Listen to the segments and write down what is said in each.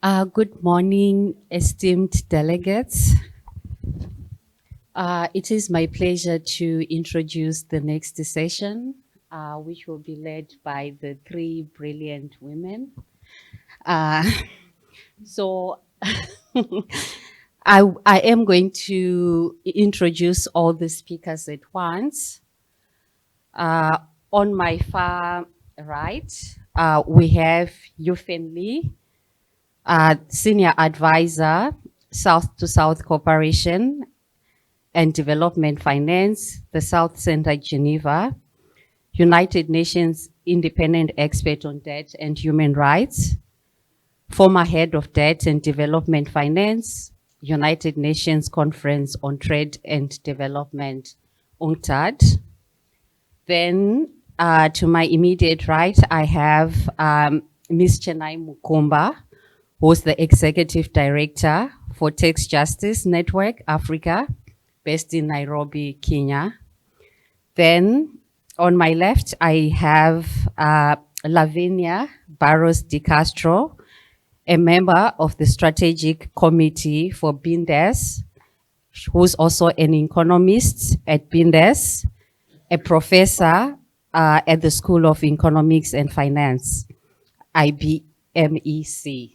Good morning, esteemed delegates. It is my pleasure to introduce the next session, which will be led by the three brilliant women. Uh, so I am going to introduce all the speakers at once. On my far right, we have Yuefen Li, Senior Advisor, South to South Cooperation and Development Finance, the South Center, Geneva, United Nations Independent Expert on Debt and Human Rights, former Head of Debt and Development Finance, United Nations Conference on Trade and Development, UNCTAD. Then to my immediate right, I have Ms. Chenai Mukumba, who's the Executive Director for Tax Justice Network Africa, based in Nairobi, Kenya. Then on my left, I have Lavinia Barros de Castro, a member of the Strategic Committee for BINDES, who's also an economist at BINDES, a professor at the School of Economics and Finance, IBMEC.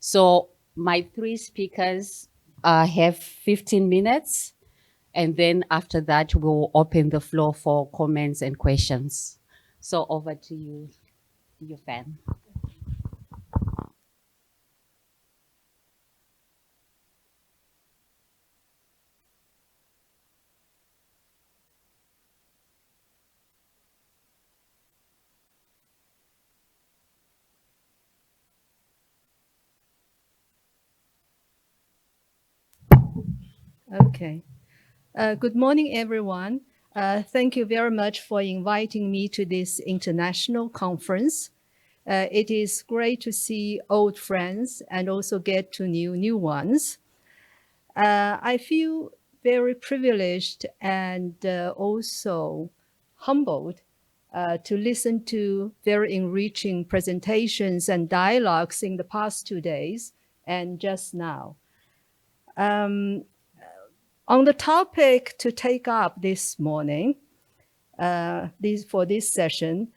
So my three speakers have 15 minutes. And then after that, we'll open the floor for comments and questions. So over to you, Yuefen. Okay. Good morning, everyone. Thank you very much for inviting me to this international conference. It is great to see old friends and also get to know new ones. I feel very privileged and also humbled to listen to very enriching presentations and dialogues in the past 2 days and just now. On the topic to take up this morning, for this session,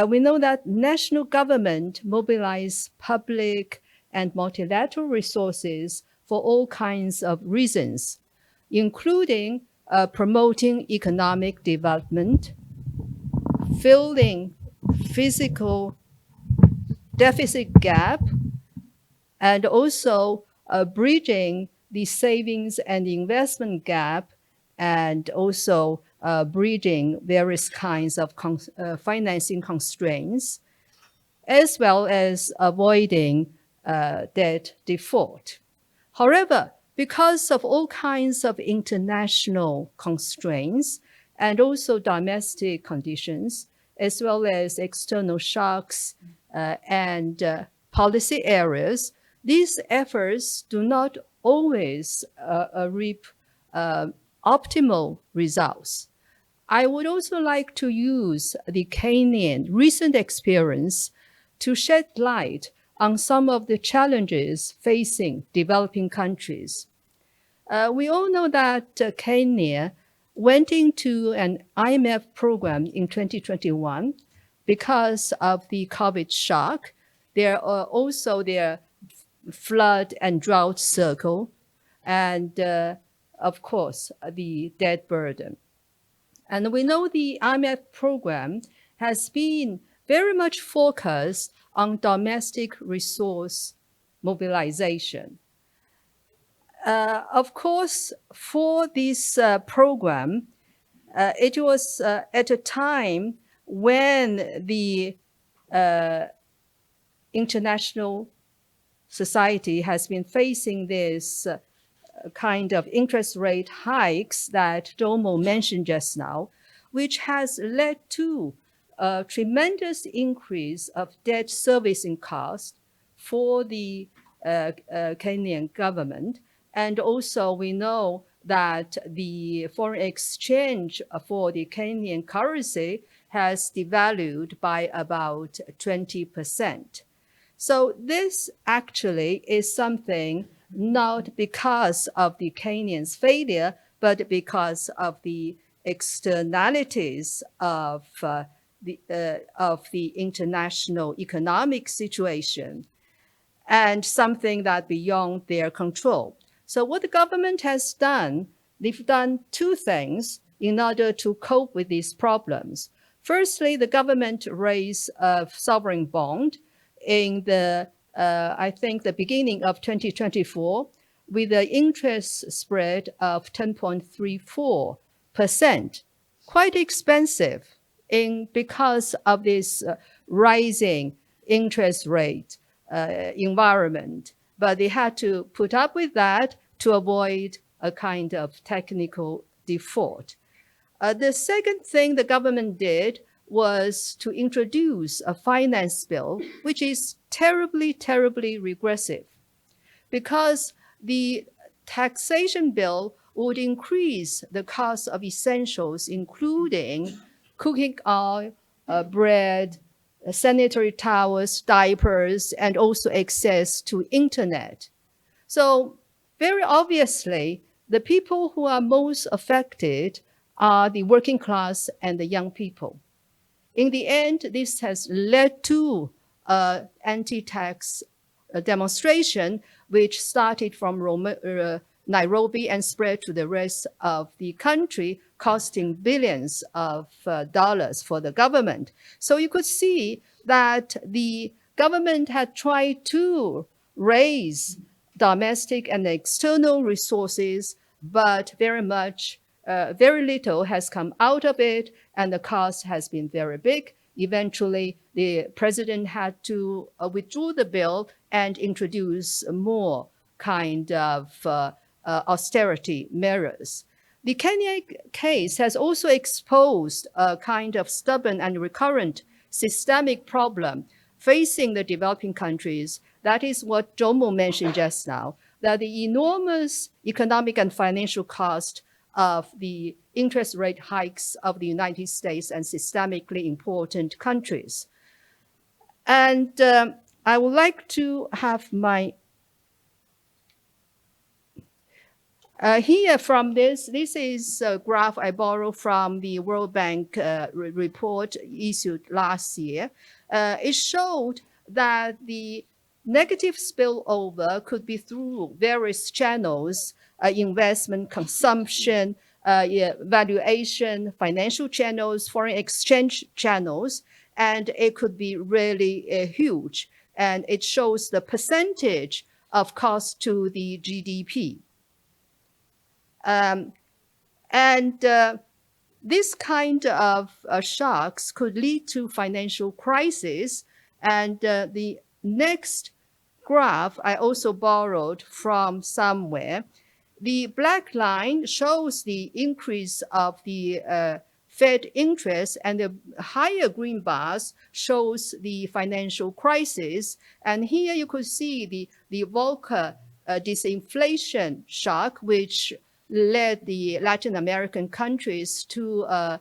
we know that national government mobilize public and multilateral resources for all kinds of reasons, including promoting economic development, filling physical deficit gap, and also bridging the savings and investment gap, and also bridging various kinds of financing constraints, as well as avoiding debt default. However, because of all kinds of international constraints and also domestic conditions, as well as external shocks and policy areas, these efforts do not always reap optimal results. I would also like to use the Kenyan recent experience to shed light on some of the challenges facing developing countries. We all know that Kenya went into an IMF program in 2021 because of the COVID shock. There are also their flood and drought circle, and of course, the debt burden. And we know the IMF program has been very much focused on domestic resource mobilization. Of course, for this program, it was at a time when the international society has been facing this kind of interest rate hikes that Domo mentioned just now, which has led to a tremendous increase of debt servicing costs for the Kenyan government. And also we know that the foreign exchange for the Kenyan currency has devalued by about 20%. So this actually is something not because of the Kenyans' failure, but because of the externalities of the international economic situation, and something that beyond their control. So what the government has done, they've done two things in order to cope with these problems. Firstly, the government raised a sovereign bond in I think the beginning of 2024 with an interest spread of 10.34%, quite expensive because of this rising interest rate environment. But they had to put up with that to avoid a kind of technical default. The second thing the government did was to introduce a finance bill, which is terribly, terribly regressive, because the taxation bill would increase the cost of essentials, including cooking oil, bread, sanitary towels, diapers, and also access to internet. So very obviously, the people who are most affected are the working class and the young people. In the end, this has led to anti-tax demonstration, which started from Nairobi and spread to the rest of the country, costing billions of dollars for the government. So you could see that the government had tried to raise domestic and external resources, but very little has come out of it, and the cost has been very big. Eventually, the president had to withdraw the bill and introduce more kind of austerity measures. The Kenya case has also exposed a kind of stubborn and recurrent systemic problem facing the developing countries. That is what Jomo mentioned just now, that the enormous economic and financial cost of the interest rate hikes of the United States and systemically important countries. And I would like to have my here from this is a graph I borrowed from the World Bank report issued last year. It showed that the negative spillover could be through various channels, investment, consumption, valuation, financial channels, foreign exchange channels, and it could be really huge. And it shows the percentage of cost to the GDP. This kind of shocks could lead to financial crisis. And the next graph I also borrowed from somewhere. The black line shows the increase of the Fed interest, and the higher green bars shows the financial crisis. And here you could see the Volcker disinflation shock, which led the Latin American countries to a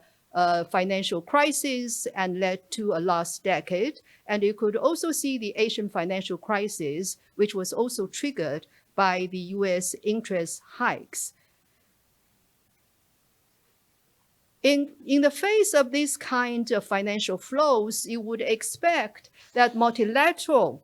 financial crisis and led to a lost decade. And you could also see the Asian financial crisis, which was also triggered by the US interest hikes. In the face of this kind of financial flows, you would expect that multilateral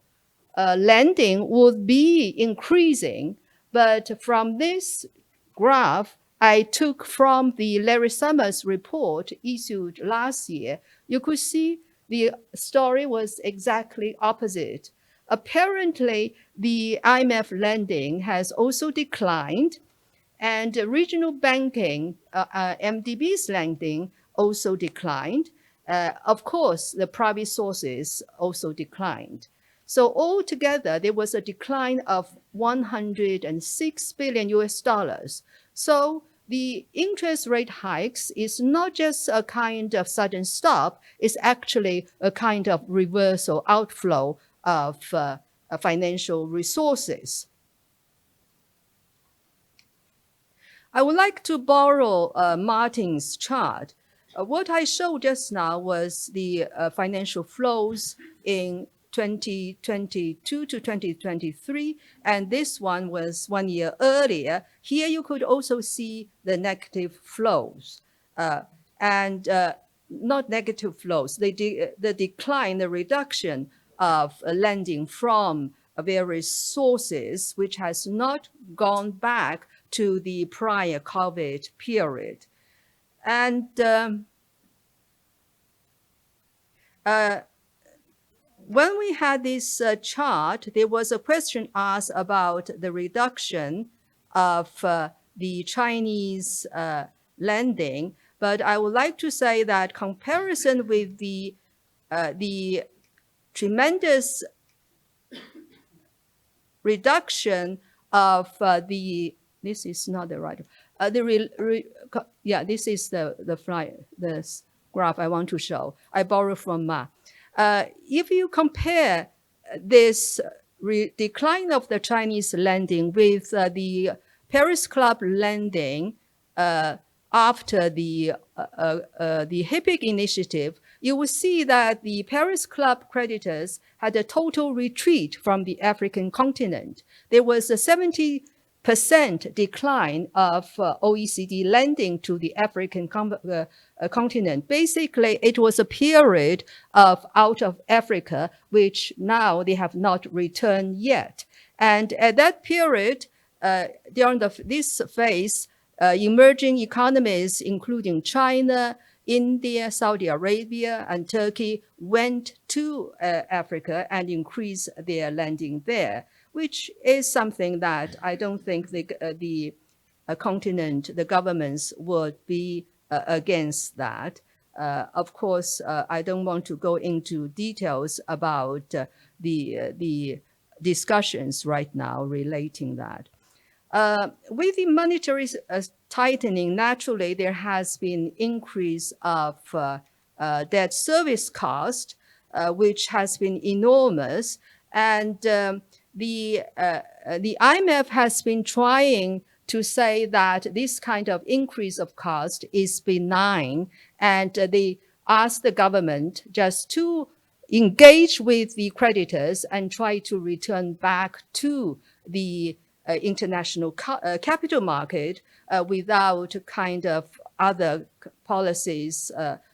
lending would be increasing. But from this graph I took from the Larry Summers report issued last year, you could see the story was exactly opposite. Apparently, the IMF lending has also declined, and regional banking, MDB's lending also declined. Of course, the private sources also declined. So altogether, there was a decline of 106 billion US dollars. So the interest rate hikes is not just a kind of sudden stop, it's actually a kind of reversal outflow of financial resources. I would like to borrow Martin's chart. What I showed just now was the financial flows in 2022 to 2023, and this one was 1 year earlier. Here you could also see the negative flows, and not negative flows, the decline, the reduction of lending from various sources, which has not gone back to the prior COVID period. And when we had this chart, there was a question asked about the reduction of the Chinese lending. But I would like to say that comparison with the tremendous reduction of this is not the right, this is the graph I want to show. I borrow from Ma. If you compare this decline of the Chinese lending with the Paris Club lending after the HIPC initiative, you will see that the Paris Club creditors had a total retreat from the African continent. There was a 70% decline of OECD lending to the African continent. Basically, it was a period of out of Africa, which now they have not returned yet. And at that period, during this phase, emerging economies, including China, India, Saudi Arabia, and Turkey, went to Africa and increased their lending there, which is something that I don't think the continent, the governments would be against that. Of course, I don't want to go into details about the discussions right now relating that. With the monetary tightening, naturally, there has been increase of debt service cost, which has been enormous. And the IMF has been trying to say that this kind of increase of cost is benign, and they ask the government just to engage with the creditors and try to return back to the international capital market without kind of other policies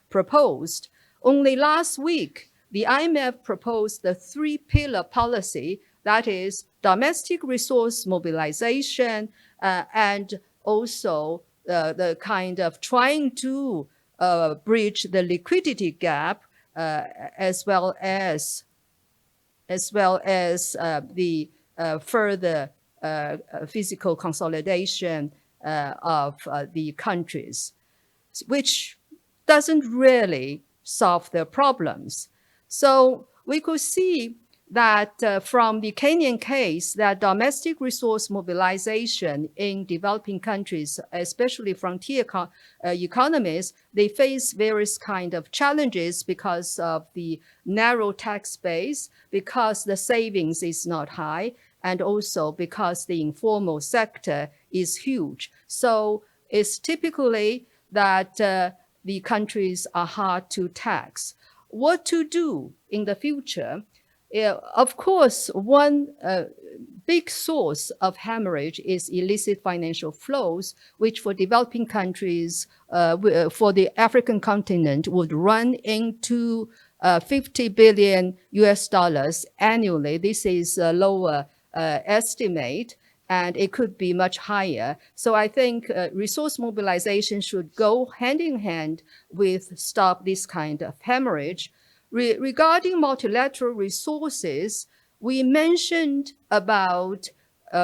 proposed. Only last week, the IMF proposed the three-pillar policy, that is domestic resource mobilization, and also the kind of trying to bridge the liquidity gap, as well as the further physical consolidation of the countries, which doesn't really solve their problems. So we could see that from the Kenyan case, that domestic resource mobilization in developing countries, especially frontier economies, they face various kind of challenges because of the narrow tax base, because the savings is not high, and also because the informal sector is huge. So it's typically that the countries are hard to tax. What to do in the future? Of course, one big source of hemorrhage is illicit financial flows, which for developing countries, for the African continent, would run into $50 billion annually. This is a lower estimate, and it could be much higher. So I think resource mobilization should go hand in hand with stop this kind of hemorrhage. Regarding multilateral resources, we mentioned about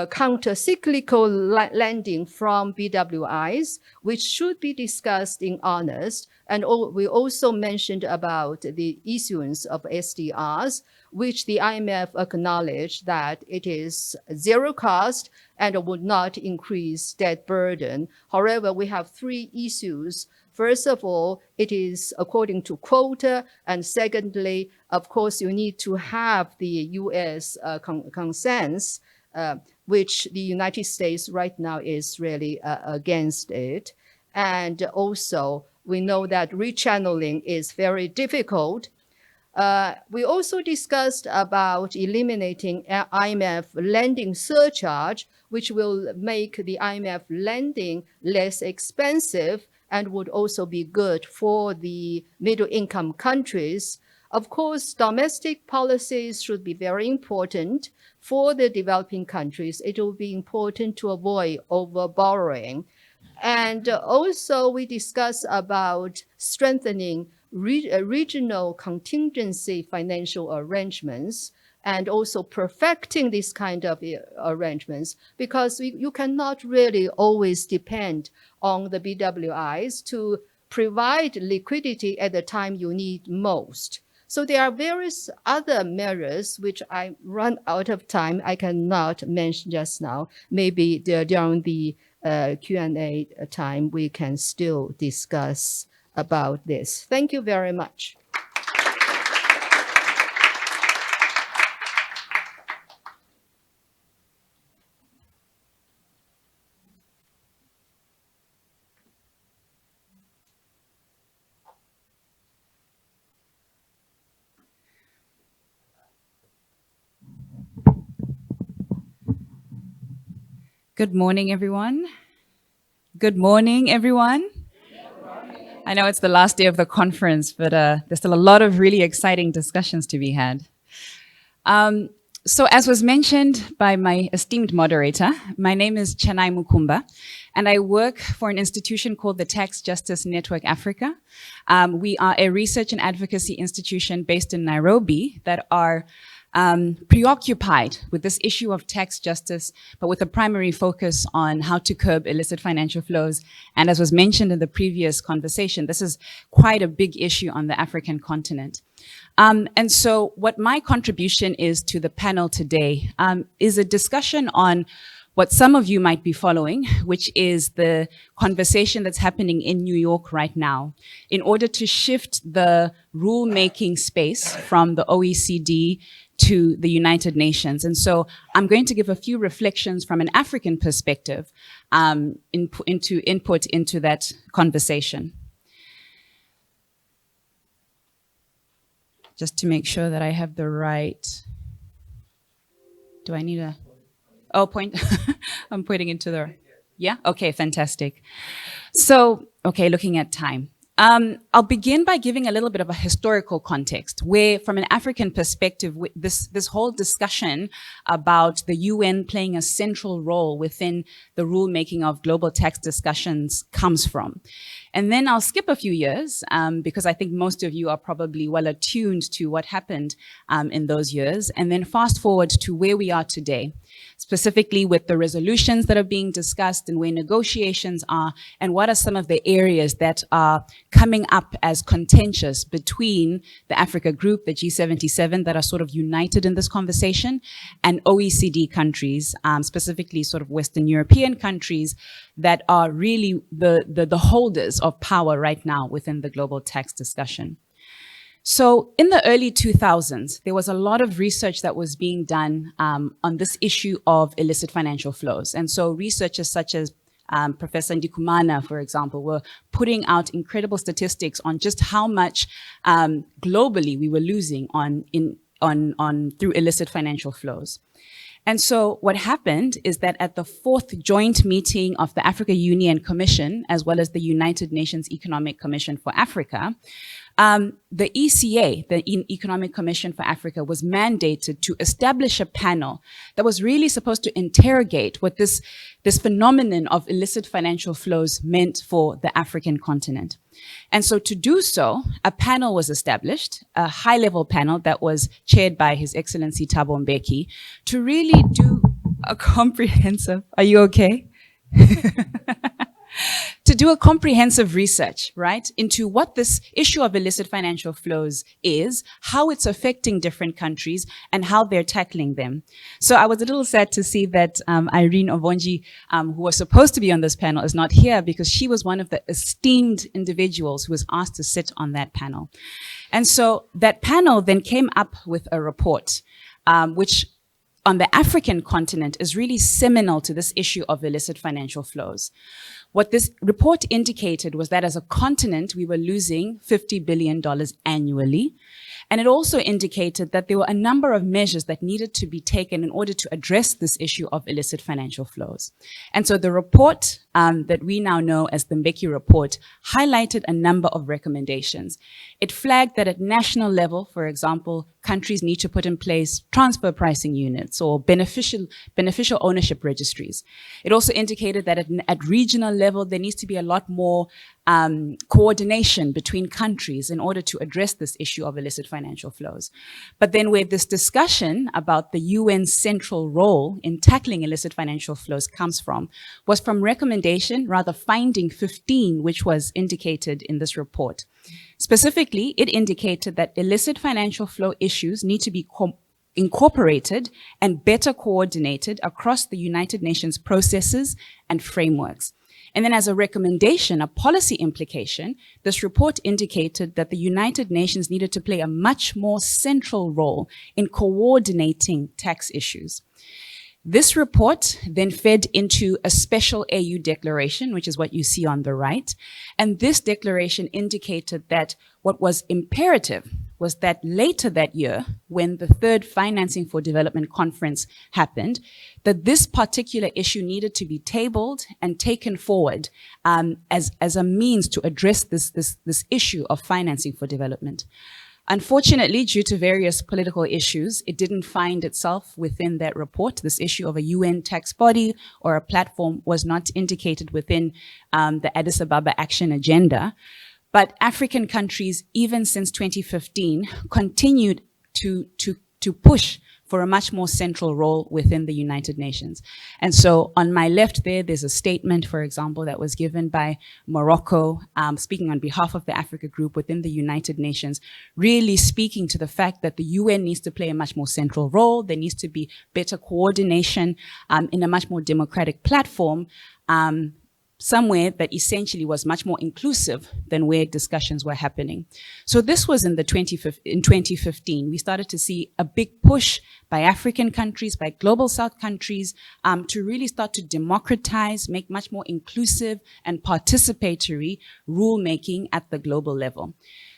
counter-cyclical lending from BWIs, which should be discussed in earnest. And we also mentioned about the issuance of SDRs, which the IMF acknowledged that it is zero cost and would not increase debt burden. However, we have three issues. First of all, it is according to quota. And secondly, of course, you need to have the US consent, which the United States right now is really against it. And also, we know that rechanneling is very difficult. We also discussed about eliminating IMF lending surcharge, which will make the IMF lending less expensive and would also be good for the middle income countries. Of course, domestic policies should be very important for the developing countries. It will be important to avoid over-borrowing. And also we discussed about strengthening regional contingency financial arrangements and also perfecting this kind of arrangements, because you cannot really always depend on the BWIs to provide liquidity at the time you need most. So there are various other measures which I run out of time. I cannot mention just now. Maybe during the Q&A time, we can still discuss about this. Thank you very much. Good morning, everyone. Good morning, everyone. I know it's the last day of the conference, but there's still a lot of really exciting discussions to be had. So as was mentioned by my esteemed moderator, my name is Chenai Mukumba, and I work for an institution called the Tax Justice Network Africa. We are a research and advocacy institution based in Nairobi that are preoccupied with this issue of tax justice, but with a primary focus on how to curb illicit financial flows. And as was mentioned in the previous conversation, this is quite a big issue on the African continent. And so what my contribution is to the panel today is a discussion on what some of you might be following, which is the conversation that's happening in New York right now, in order to shift the rulemaking space from the OECD to the United Nations. And so I'm going to give a few reflections from an African perspective input into that conversation. Just to make sure that I have the right, do I need a, oh, point, I'm pointing into the, yeah, okay, fantastic. So, okay, looking at time. I'll begin by giving a little bit of a historical context where, from an African perspective, this whole discussion about the UN playing a central role within the rulemaking of global tax discussions comes from. And then I'll skip a few years because I think most of you are probably well attuned to what happened in those years, and then fast forward to where we are today, specifically with the resolutions that are being discussed and where negotiations are, and what are some of the areas that are coming up as contentious between the Africa group, the G77, that are sort of united in this conversation, and OECD countries, specifically sort of Western European countries that are really the holders of power right now within the global tax discussion. So in the early 2000s, there was a lot of research that was being done on this issue of illicit financial flows. And so researchers such as Professor Ndikumana, for example, were putting out incredible statistics on just how much globally we were losing through illicit financial flows. And so what happened is that at the 4th joint meeting of the Africa Union Commission, as well as the United Nations Economic Commission for Africa, the ECA, the Economic Commission for Africa, was mandated to establish a panel that was really supposed to interrogate what this phenomenon of illicit financial flows meant for the African continent. And so to do so, a panel was established, a high-level panel that was chaired by His Excellency Thabo Mbeki, to really do a comprehensive, are you okay? To do a comprehensive research, right, into what this issue of illicit financial flows is, how it's affecting different countries, and how they're tackling them. So I was a little sad to see that Irene Ovonji, who was supposed to be on this panel, is not here because she was one of the esteemed individuals who was asked to sit on that panel. And so that panel then came up with a report, which on the African continent is really seminal to this issue of illicit financial flows. What this report indicated was that as a continent, we were losing $50 billion annually. And it also indicated that there were a number of measures that needed to be taken in order to address this issue of illicit financial flows. And so the report that we now know as the Mbeki report highlighted a number of recommendations. It flagged that at national level, for example, countries need to put in place transfer pricing units or beneficial ownership registries. It also indicated that at regional level, there needs to be a lot more coordination between countries in order to address this issue of illicit financial flows. But then where this discussion about the UN's central role in tackling illicit financial flows comes from was from finding 15, which was indicated in this report. Specifically, it indicated that illicit financial flow issues need to be incorporated and better coordinated across the United Nations processes and frameworks. And then as a recommendation, a policy implication, this report indicated that the United Nations needed to play a much more central role in coordinating tax issues. This report then fed into a special AU declaration, which is what you see on the right. And this declaration indicated that what was imperative was that later that year, when the third Financing for Development conference happened, that this particular issue needed to be tabled and taken forward as a means to address this issue of financing for development. Unfortunately, due to various political issues, it didn't find itself within that report. This issue of a UN tax body or a platform was not indicated within the Addis Ababa Action Agenda. But African countries, even since 2015, continued to push for a much more central role within the United Nations. And so on my left there's a statement, for example, that was given by Morocco, speaking on behalf of the Africa Group within the United Nations, really speaking to the fact that the UN needs to play a much more central role. There needs to be better coordination in a much more democratic platform, somewhere that essentially was much more inclusive than where discussions were happening. So this was in 2015. We started to see a big push by African countries, by Global South countries, to really start to democratize, make much more inclusive and participatory rulemaking at the global level.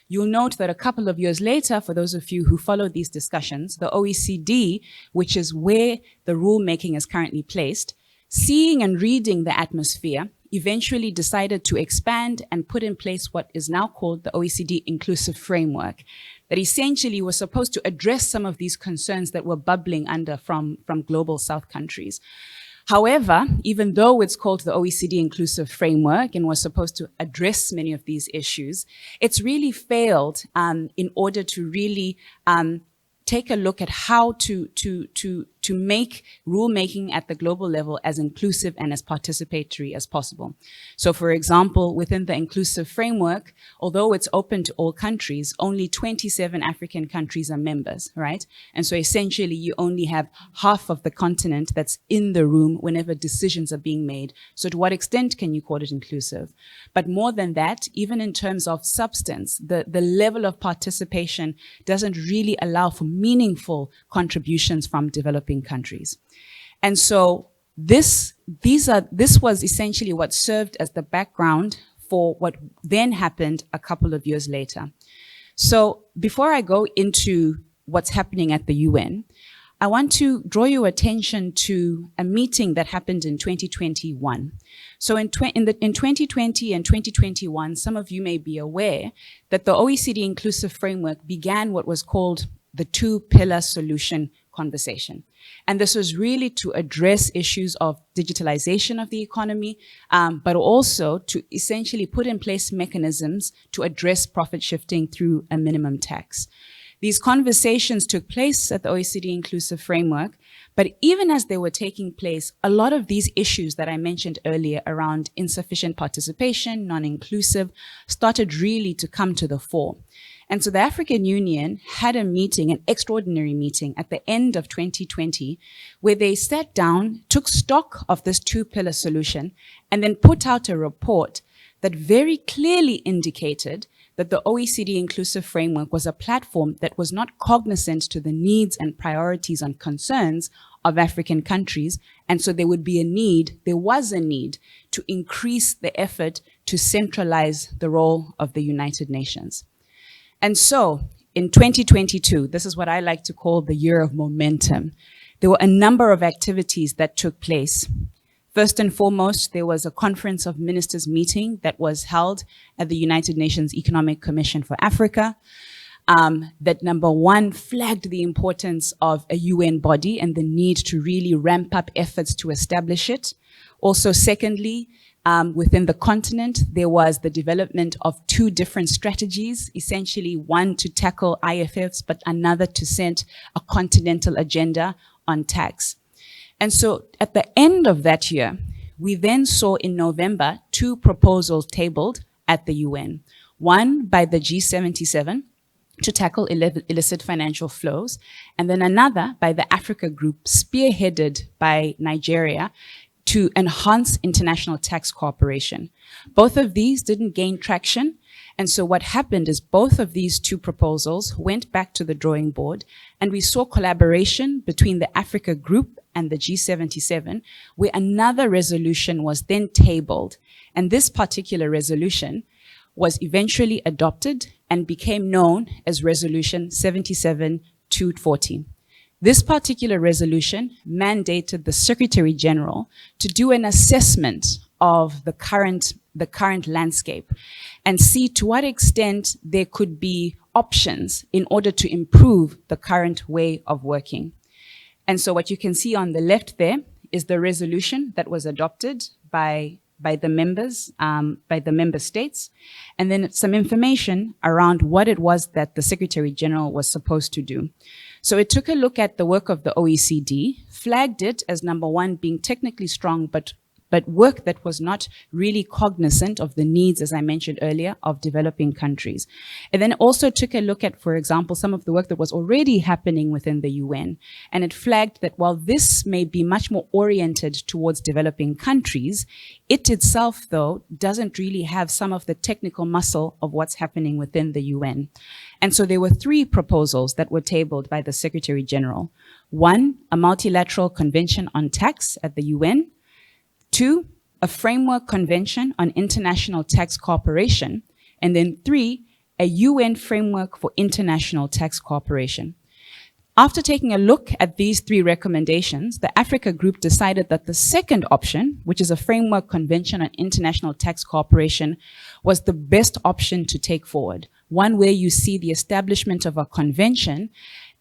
You'll note that a couple of years later, for those of you who follow these discussions, the OECD, which is where the rulemaking is currently placed, seeing and reading the atmosphere, eventually decided to expand and put in place what is now called the OECD Inclusive Framework, that essentially was supposed to address some of these concerns that were bubbling under from Global South countries. However, even though it's called the OECD Inclusive Framework and was supposed to address many of these issues, it's really failed in order to really take a look at how to make rulemaking at the global level as inclusive and as participatory as possible. So for example, within the inclusive framework, although it's open to all countries, only 27 African countries are members, right? And so essentially you only have half of the continent that's in the room whenever decisions are being made. So to what extent can you call it inclusive? But more than that, even in terms of substance, the level of participation doesn't really allow for meaningful contributions from developing countries. And so this was essentially what served as the background for what then happened a couple of years later. So before I go into what's happening at the UN, I want to draw your attention to a meeting that happened in 2021. So in 2020 and 2021, some of you may be aware that the OECD Inclusive Framework began what was called the two-pillar solution conversation. And this was really to address issues of digitalization of the economy, but also to essentially put in place mechanisms to address profit shifting through a minimum tax. These conversations took place at the OECD Inclusive Framework, but even as they were taking place, a lot of these issues that I mentioned earlier around insufficient participation, non-inclusive, started really to come to the fore. And so the African Union had a meeting, an extraordinary meeting at the end of 2020, where they sat down, took stock of this two-pillar solution, and then put out a report that very clearly indicated that the OECD Inclusive Framework was a platform that was not cognizant to the needs and priorities and concerns of African countries. And so there was a need to increase the effort to centralize the role of the United Nations. And so in 2022, this is what I like to call the year of momentum. There were a number of activities that took place. First and foremost, there was a conference of ministers meeting that was held at the United Nations Economic Commission for Africa. That number one flagged the importance of a UN body and the need to really ramp up efforts to establish it. Also, secondly, within the continent, there was the development of two different strategies, essentially one to tackle IFFs, but another to set a continental agenda on tax. And so at the end of that year, we then saw in November two proposals tabled at the UN. One by the G77 to tackle illicit financial flows, and then another by the Africa Group, spearheaded by Nigeria, to enhance international tax cooperation. Both of these didn't gain traction, and so what happened is both of these two proposals went back to the drawing board, and we saw collaboration between the Africa Group and the G77, where another resolution was then tabled. And this particular resolution was eventually adopted and became known as Resolution 77-240. This particular resolution mandated the Secretary General to do an assessment of the current landscape and see to what extent there could be options in order to improve the current way of working. And so what you can see on the left there is the resolution that was adopted by the members, by the member states, and then some information around what it was that the Secretary General was supposed to do. So it took a look at the work of the OECD, flagged it as number one being technically strong, but work that was not really cognizant of the needs, as I mentioned earlier, of developing countries. And then also took a look at, for example, some of the work that was already happening within the UN. And it flagged that while this may be much more oriented towards developing countries, it itself, though, doesn't really have some of the technical muscle of what's happening within the UN. And so there were three proposals that were tabled by the Secretary General. One, a multilateral convention on tax at the UN. Two, a framework convention on international tax cooperation. And then three, a UN framework for international tax cooperation. After taking a look at these three recommendations, the Africa Group decided that the second option, which is a framework convention on international tax cooperation, was the best option to take forward. One where you see the establishment of a convention,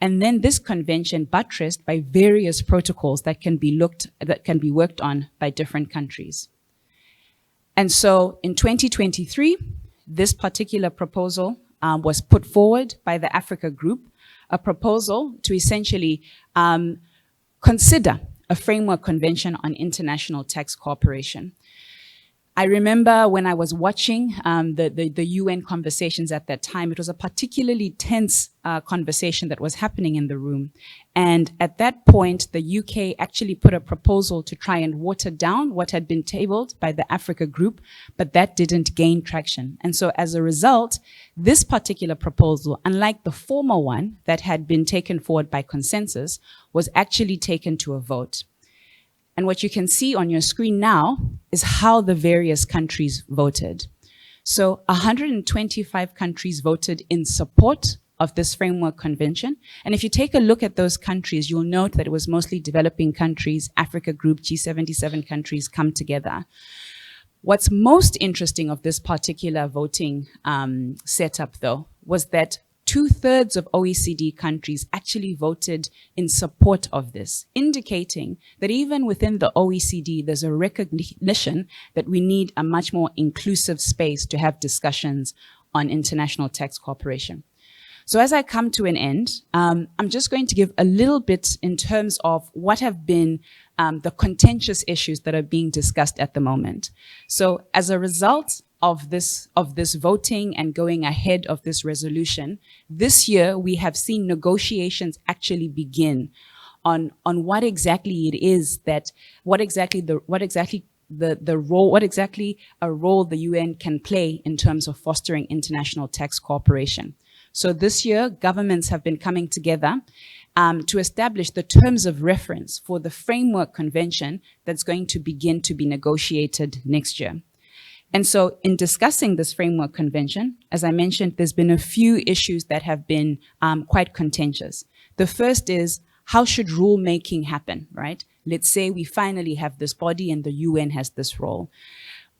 and then this convention buttressed by various protocols that can be worked on by different countries. And so in 2023, this particular proposal was put forward by the Africa Group, a proposal to essentially consider a framework convention on international tax cooperation. I remember when I was watching the UN conversations at that time, it was a particularly tense conversation that was happening in the room. And at that point, the UK actually put a proposal to try and water down what had been tabled by the Africa Group, but that didn't gain traction. And so as a result, this particular proposal, unlike the former one that had been taken forward by consensus, was actually taken to a vote. And what you can see on your screen now is how the various countries voted. So 125 countries voted in support of this framework convention. And if you take a look at those countries, you'll note that it was mostly developing countries, Africa Group, G77 countries come together. What's most interesting of this particular voting setup, though, was that 2/3 of OECD countries actually voted in support of this, indicating that even within the OECD, there's a recognition that we need a much more inclusive space to have discussions on international tax cooperation. So as I come to an end, I'm just going to give a little bit in terms of what have been the contentious issues that are being discussed at the moment. So as a result of this voting and going ahead of this resolution, this year we have seen negotiations actually begin on what exactly it is that, what exactly a role the UN can play in terms of fostering international tax cooperation. So this year, governments have been coming together to establish the terms of reference for the framework convention that's going to begin to be negotiated next year. And so in discussing this framework convention, as I mentioned, there's been a few issues that have been quite contentious. The first is, how should rulemaking happen, right? Let's say we finally have this body and the UN has this role.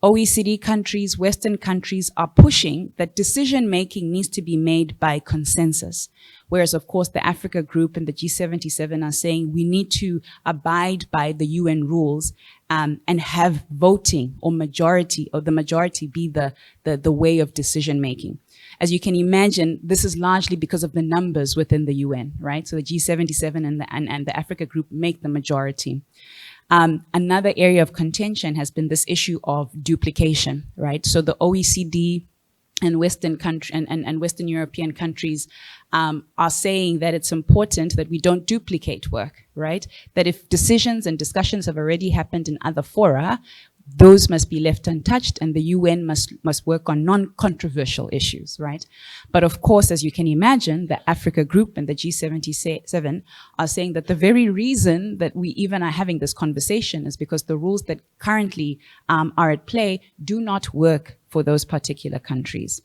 OECD countries, Western countries are pushing that decision-making needs to be made by consensus. Whereas, of course, the Africa Group and the G77 are saying we need to abide by the UN rules and have voting or the majority be the way of decision-making. As you can imagine, this is largely because of the numbers within the UN, right? So the G77 and the Africa Group make the majority. Another area of contention has been this issue of duplication, right? So the OECD and Western European countries are saying that it's important that we don't duplicate work, right? That if decisions and discussions have already happened in other fora, those must be left untouched, and the UN must work on non-controversial issues, right? But of course, as you can imagine, the Africa Group and the G77 are saying that the very reason that we even are having this conversation is because the rules that currently are at play do not work for those particular countries.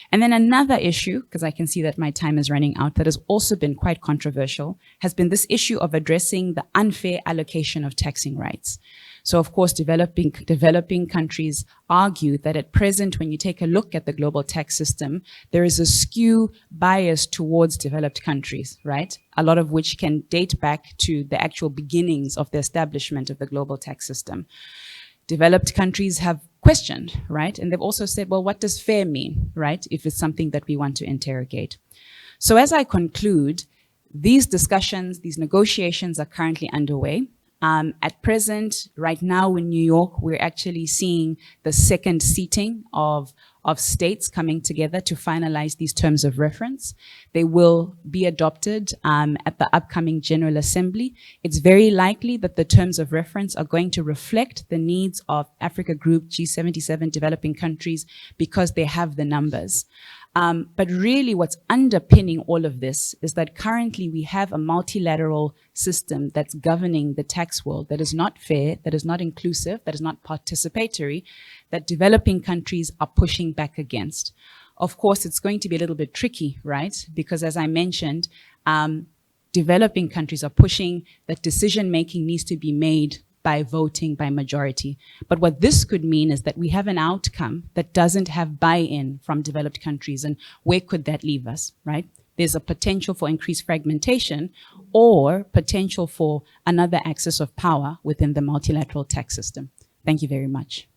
And then another issue, because I can see that my time is running out, that has also been quite controversial, has been this issue of addressing the unfair allocation of taxing rights. So of course, developing countries argue that at present, when you take a look at the global tax system, there is a skew bias towards developed countries, right? A lot of which can date back to the actual beginnings of the establishment of the global tax system. Developed countries have questioned, right? And they've also said, well, what does fair mean, right? If it's something that we want to interrogate. So as I conclude, these discussions, these negotiations are currently underway. At present, right now in New York, we're actually seeing the second seating of states coming together to finalize these terms of reference. They will be adopted at the upcoming General Assembly. It's very likely that the terms of reference are going to reflect the needs of Africa Group, G77 developing countries, because they have the numbers. But really what's underpinning all of this is that currently we have a multilateral system that's governing the tax world that is not fair, that is not inclusive, that is not participatory, that developing countries are pushing back against. Of course, it's going to be a little bit tricky, right? Because as I mentioned, developing countries are pushing that decision-making needs to be made by voting by majority. But what this could mean is that we have an outcome that doesn't have buy-in from developed countries. And where could that leave us, right? There's a potential for increased fragmentation or potential for another axis of power within the multilateral tax system. Thank you very much.